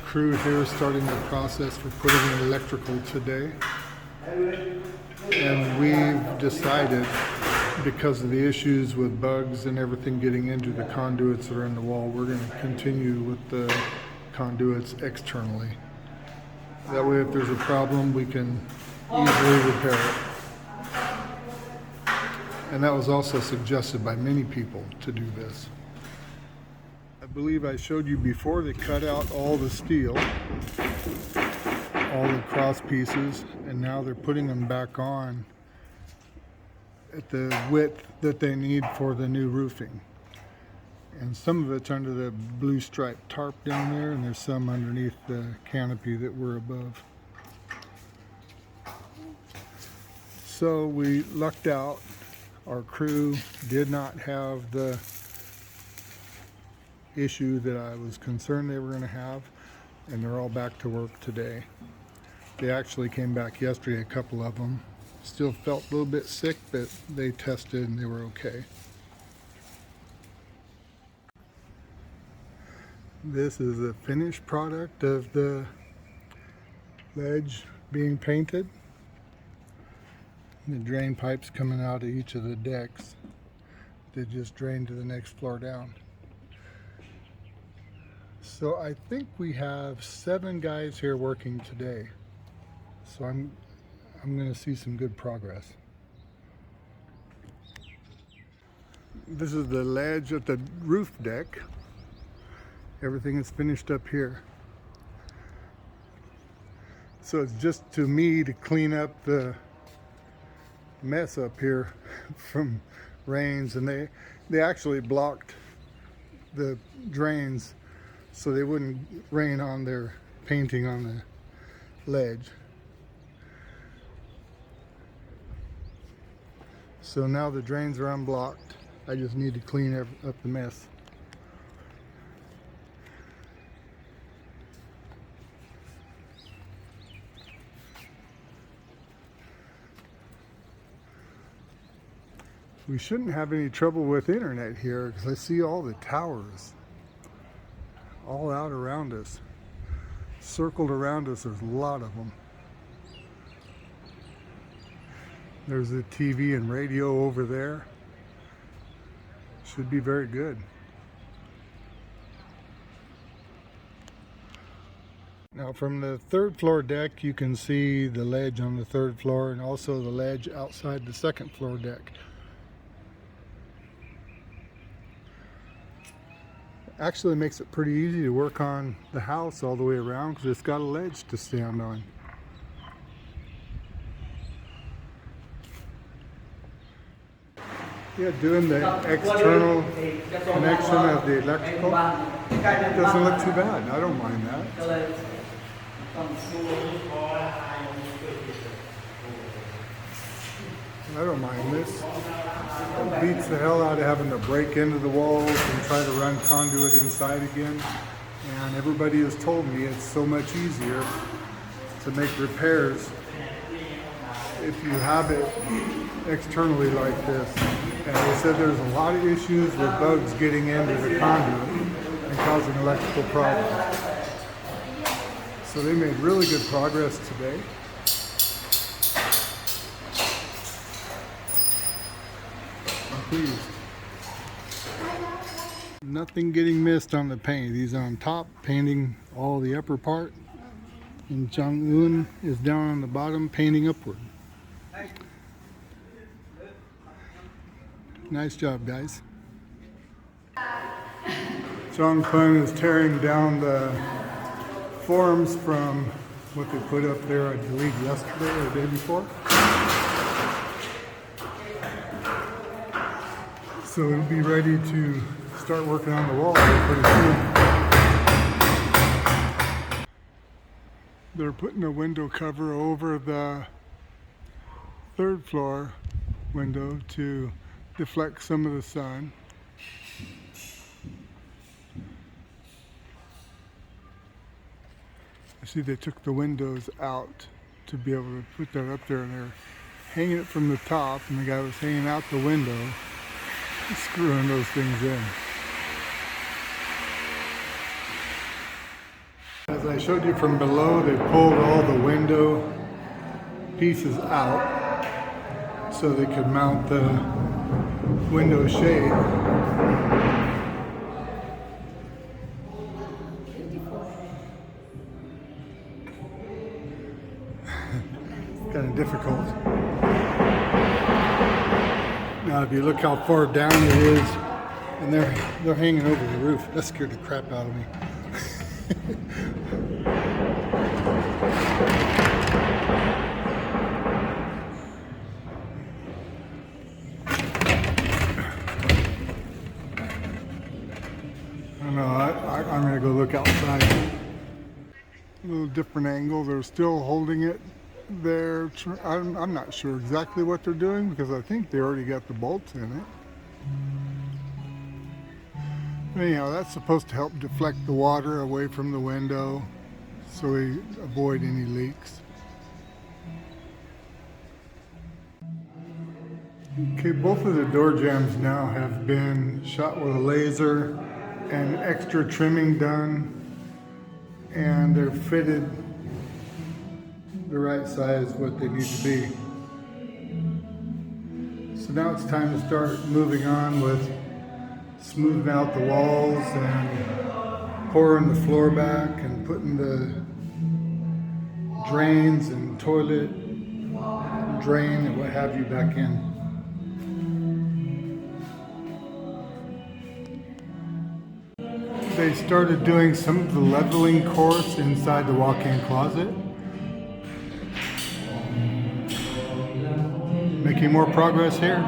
Crew here starting the process for putting in electrical today. And we've decided, because of the issues with bugs and everything getting into the conduits that are in the wall, we're going to continue with the conduits externally. That way, if there's a problem, we can easily repair it. And that was also suggested by many people to do this. I believe I showed you before, they cut out all the steel, all the cross pieces, and now they're putting them back on at the width that they need for the new roofing. And some of it's under the blue striped tarp down there, and there's some underneath the canopy that we're above. So we lucked out. Our crew did not have the issue that I was concerned they were going to have, and they're all back to work today. They actually came back yesterday, a couple of them. Still felt a little bit sick, but they tested and they were okay. This is the finished product of the ledge being painted. The drain pipes coming out of each of the decks. They just drain to the next floor down. So I think we have 7 guys here working today. So I'm going to see some good progress. This is the ledge at the roof deck. Everything is finished up here. So it's just to me to clean up the mess up here from rains, and they actually blocked the drains so they wouldn't rain on their painting on the ledge. So now the drains are unblocked. I just need to clean up the mess. We shouldn't have any trouble with internet here, because I see all the towers all out around us. Circled around us, there's a lot of them. There's the TV and radio over there. Should be very good. Now from the 3rd floor deck, you can see the ledge on the 3rd floor and also the ledge outside the 2nd floor deck. Actually makes it pretty easy to work on the house all the way around, because it's got a ledge to stand on. Yeah, doing the external connection of the electrical doesn't look too bad. I don't mind that. I don't mind this. It beats the hell out of having to break into the walls and try to run conduit inside again. And everybody has told me it's so much easier to make repairs if you have it externally like this. And they said there's a lot of issues with bugs getting into the conduit and causing electrical problems. So they made really good progress today. I'm pleased. Nothing getting missed on the paint. He's on top painting all the upper part, and Jung-un is down on the bottom painting upward. Nice job, guys. Jung-un is tearing down the forms from what they put up there, I believe yesterday or the day before. So it'll be ready to start working on the wall pretty soon. They're putting a window cover over the 3rd floor window to deflect some of the sun. I see they took the windows out to be able to put that up there, and they're hanging it from the top, and the guy was hanging out the window, screwing those things in. As I showed you from below, they pulled all the window pieces out so they could mount the window shade. Kind of difficult. Now if you look how far down it is, and they're hanging over the roof. That scared the crap out of me. I don't know, I'm gonna go look outside. A little different angle. They're still holding it there. I'm not sure exactly what they're doing because I think they already got the bolts in it. Anyhow, that's supposed to help deflect the water away from the window so we avoid any leaks. Okay, both of the door jambs now have been shot with a laser and extra trimming done, and they're fitted the right size what they need to be. So now it's time to start moving on with smoothing out the walls and pouring the floor back and putting the drains and toilet drain and what have you back in. They started doing some of the leveling course inside the walk-in closet. Making more progress here.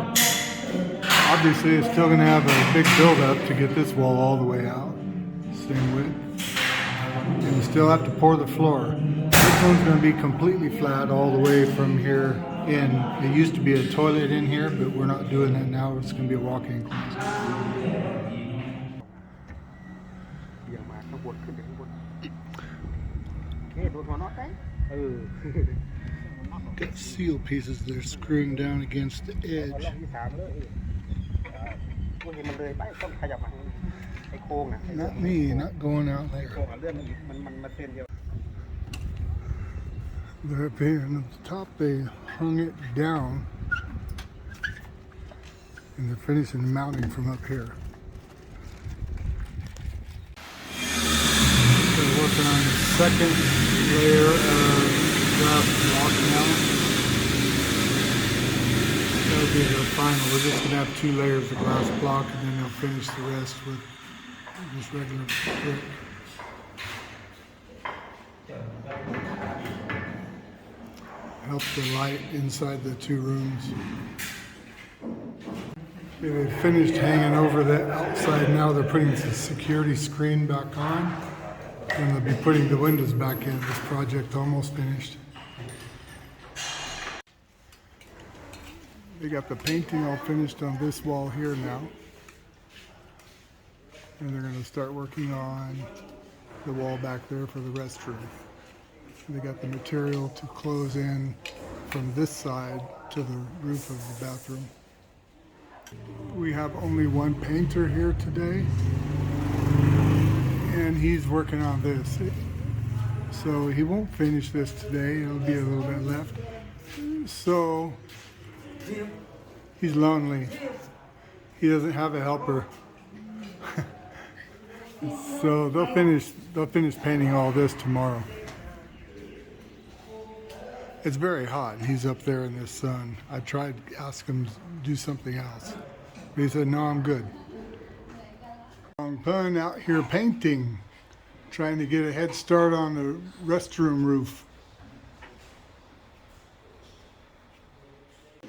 Obviously it's still going to have a big build-up to get this wall all the way out. Same width. And you still have to pour the floor. This one's going to be completely flat all the way from here in. It used to be a toilet in here, but we're not doing that now. It's going to be a walk-in closet. Got seal pieces that are screwing down against the edge. Not me, not going out there. They're up here, and at the top they hung it down, and they're finishing the mounting from up here. They're working on the second layer of glass block now. That'll be the final. We're just going to have 2 layers of glass block, and then they'll finish the rest with just regular brick. Help the light inside the 2 rooms. Okay, they finished hanging over the outside. Now they're putting the security screen back on, and they'll be putting the windows back in. This project almost finished. They got the painting all finished on this wall here now. And they're going to start working on the wall back there for the restroom. They got the material to close in from this side to the roof of the bathroom. We have only one painter here today, and he's working on this. So he won't finish this today. It'll be a little bit left. So he's lonely. He doesn't have a helper. So they'll finish painting all this tomorrow. It's very hot. He's up there in the sun. I tried to ask him to do something else, but he said, no, I'm good. I'm pulling out here painting, trying to get a head start on the restroom roof.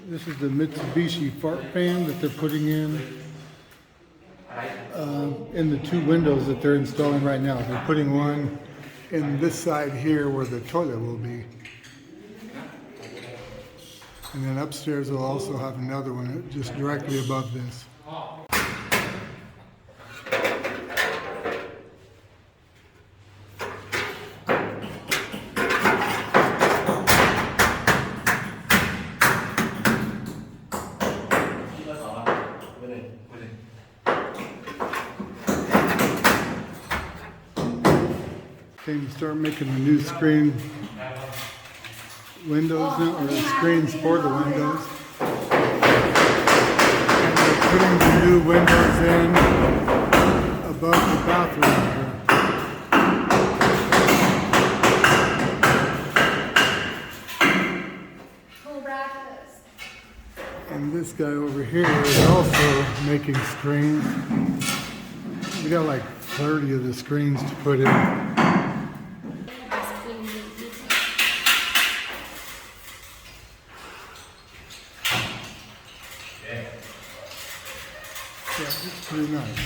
This is the Mitsubishi fart fan that they're putting in the 2 windows that they're installing right now. They're putting one in this side here where the toilet will be. And then upstairs they'll also have another one just directly above this. Came to start making the new screen windows now, or the screens for the windows. And they're putting the new windows in above the bathroom here. And this guy over here is also making screens. We got like 30 of the screens to put in. Yeah, it's pretty nice.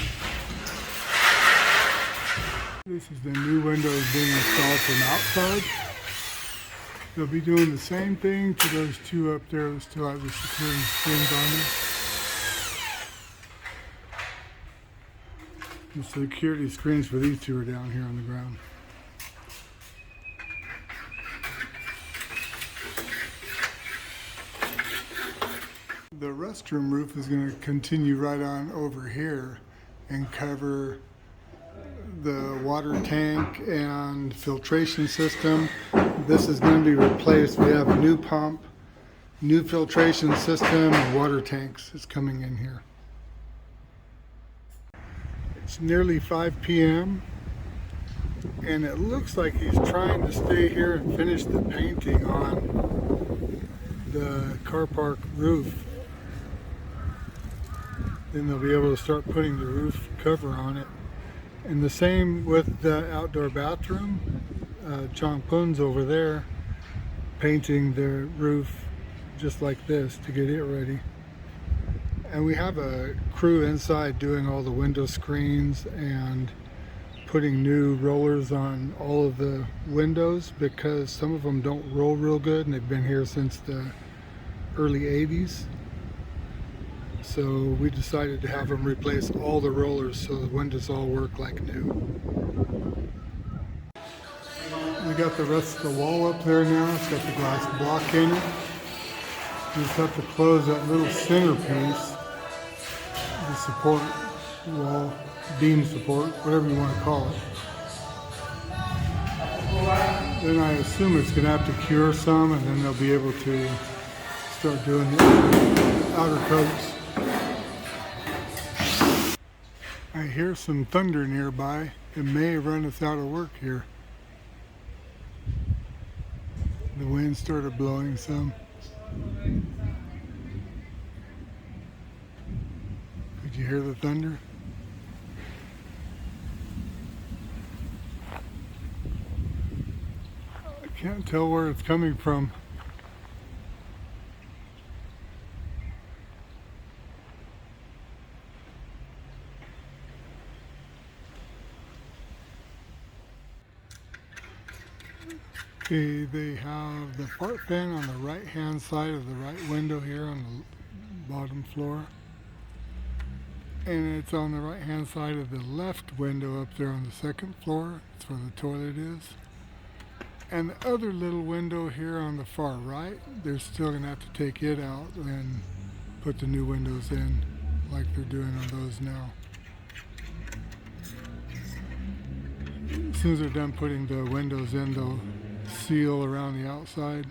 This is the new windows being installed from outside. They'll be doing the same thing to those two up there that still have the security screens on them. The security screens for these two are down here on the ground. The restroom roof is going to continue right on over here and cover the water tank and filtration system. This is going to be replaced. We have a new pump, new filtration system, and water tanks is coming in here. It's nearly 5 p.m. and it looks like he's trying to stay here and finish the painting on the car park roof. Then they'll be able to start putting the roof cover on it. And the same with the outdoor bathroom. Chong Pun's over there painting the roof just like this to get it ready. And we have a crew inside doing all the window screens and putting new rollers on all of the windows because some of them don't roll real good and they've been here since the early 80s. So we decided to have them replace all the rollers so the windows all work like new. We got the rest of the wall up there now. It's got the glass block in it. We just have to close that little centerpiece, the support wall, beam support, whatever you want to call it. Then I assume it's going to have to cure some and then they'll be able to start doing the outer coats. I hear some thunder nearby. It may run us out of work here. The wind started blowing some. Did you hear the thunder? I can't tell where it's coming from. Okay, they have the fart fan on the right hand side of the right window here on the bottom floor. And it's on the right hand side of the left window up there on the second floor. It's where the toilet is. And the other little window here on the far right, they're still going to have to take it out and put the new windows in like they're doing on those now. As soon as they're done putting the windows in, they'll seal around the outside.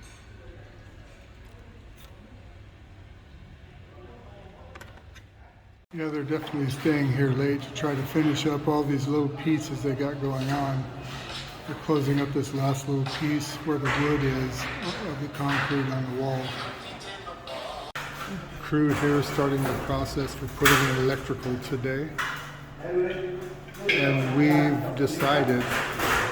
Yeah, they're definitely staying here late to try to finish up all these little pieces they got going on. They're closing up this last little piece where the wood is of the concrete on the wall. Crew here is starting the process for putting in electrical today. And we've decided,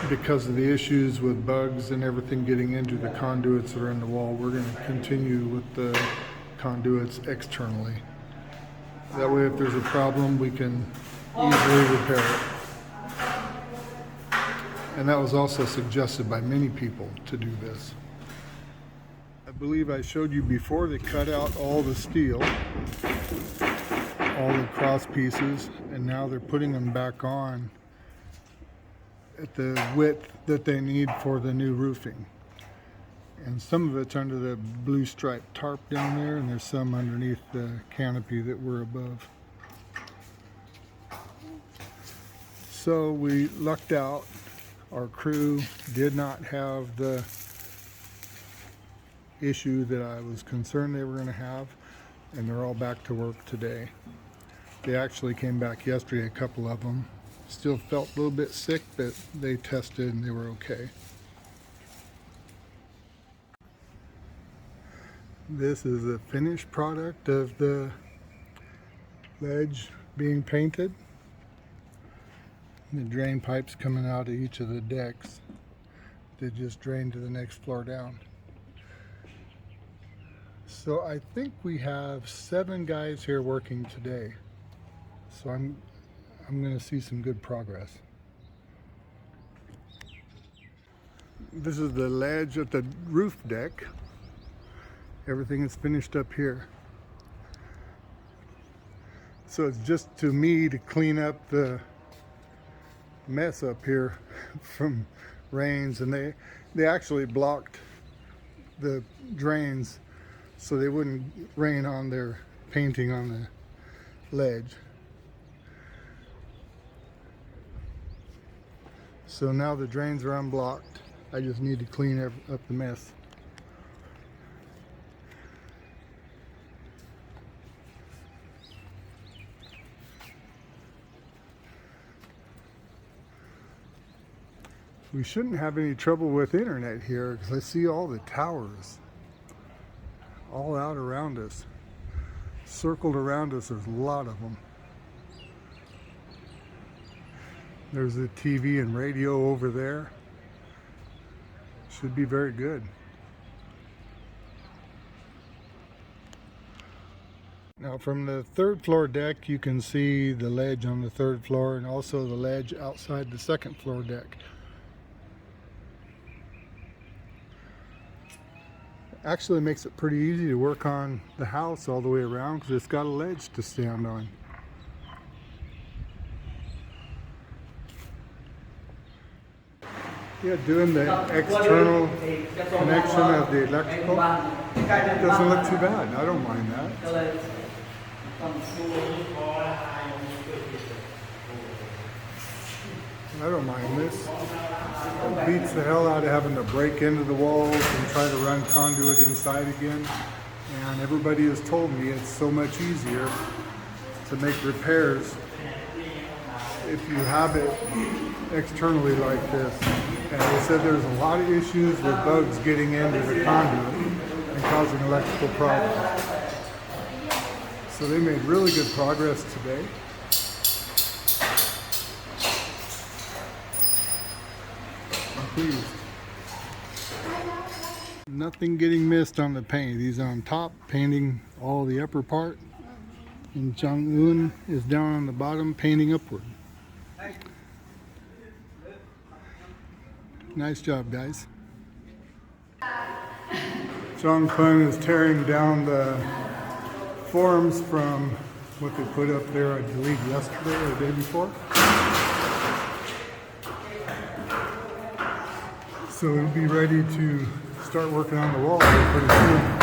because of the issues with bugs and everything getting into the conduits that are in the wall, we're going to continue with the conduits externally. That way if there's a problem we can easily repair it. And that was also suggested by many people to do this. I believe I showed you before they cut out all the steel, all the cross pieces, and now they're putting them back on at the width that they need for the new roofing. And some of it's under the blue striped tarp down there, and there's some underneath the canopy that we're above. So we lucked out. Our crew did not have the issue that I was concerned they were going to have, and they're all back to work today. They actually came back yesterday, a couple of them. Still felt a little bit sick, but they tested and they were okay. This is the finished product of the ledge being painted. The drain pipes coming out of each of the decks that just drain to the next floor down. So I think we have 7 guys here working today. So I'm going to see some good progress. This is the ledge at the roof deck. Everything is finished up here. So it's just to me to clean up the mess up here from rains, and they actually blocked the drains so they wouldn't rain on their painting on the ledge. So now the drains are unblocked. I just need to clean up the mess. We shouldn't have any trouble with internet here because I see all the towers all out around us. Circled around us, there's a lot of them. There's the TV and radio over there. Should be very good. Now from the 3rd floor deck you can see the ledge on the 3rd floor and also the ledge outside the 2nd floor deck. Actually makes it pretty easy to work on the house all the way around because it's got a ledge to stand on. Yeah, doing the external connection of the electrical doesn't look too bad. I don't mind that. I don't mind this. It beats the hell out of having to break into the walls and try to run conduit inside again. And everybody has told me it's so much easier to make repairs if you have it externally like this. And they said there's a lot of issues with bugs getting into the conduit and causing electrical problems. So they made really good progress today. Pleased. Nothing getting missed on the paint. He's on top painting all the upper part, and Jong-un is down on the bottom painting upward. Nice job, guys. Jong-un is tearing down the forms from what they put up there, I believe yesterday or the day before. So it'll be ready to start working on the wall pretty soon.